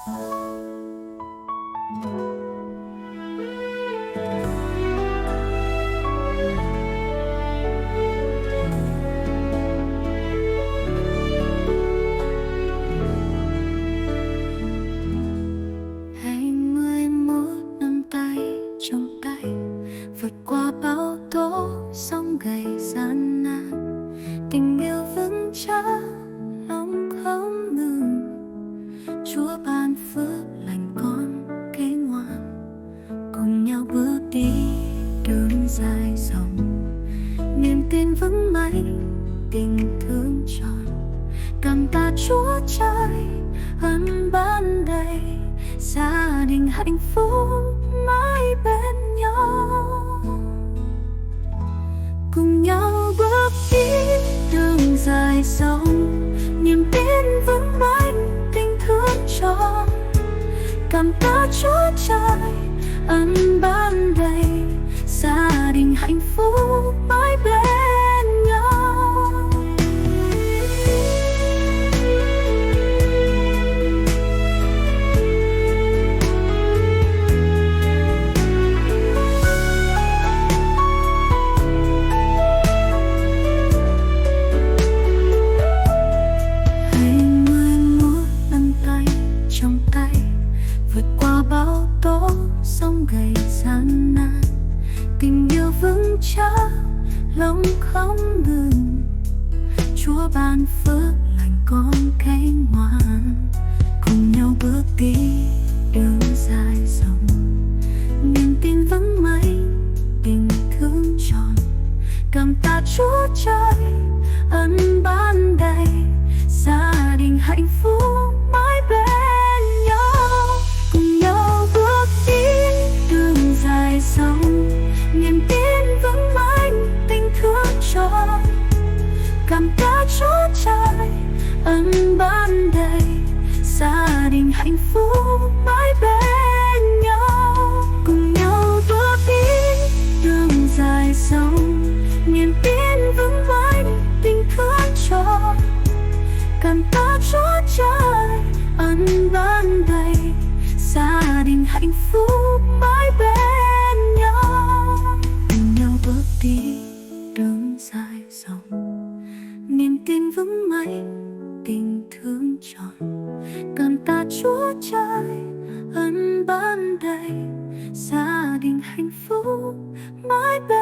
Năm tay trong tay, vượt qua bão tố sóng gầy gian nan, tình yêu vững chắc lòng không ngừng. Chúa ban phước lành con kế ngoan, cùng nhau bước đi đường dài dòng, niềm tin vững mạnh, tình thương tròn. Cảm tạ Chúa Trời ân ban đầy, gia đình hạnh phúc mãi bên nhau. Cùng nhau bước đi đường dài dòng, niềm tin vững mạnh, tình thương tròn. Cảm tạ Chúa Trời ân ban đầy, gia đình hạnh phúc mãi bên nhau. Vượt qua bão tố sóng gầy gian nan, tình yêu vững chắc lòng không ngừng. Chúa ban phước lành con kế ngoan, cùng nhau bước đi đường dài dòng, niềm tin vững mạnh, tình thương tròn. Cảm tạ Chúa Trời ân ban đầy, gia đình hạnh phúc mãi bên nhau. Cùng nhau bước đi đường dài dòng, niềm tin vững mạnh, tình thương tròn. Cảm tạ Chúa Trời ân ban đầy, gia đình hạnh phúc mãi bên nhau. Cùng nhau bước đi đường dài dòng, niềm tin vững mạnh, tình thương tròn. Cảm tạ Chúa Trời ân ban đầy, gia đình hạnh phúc mãi bên nhau. Cùng nhau bước đi đường dài dòng, niềm tin vững mạnh, tình thương tròn. Cảm tạ Chúa Trời ân ban đầy, gia đình hạnh phúc mãi bên nhau.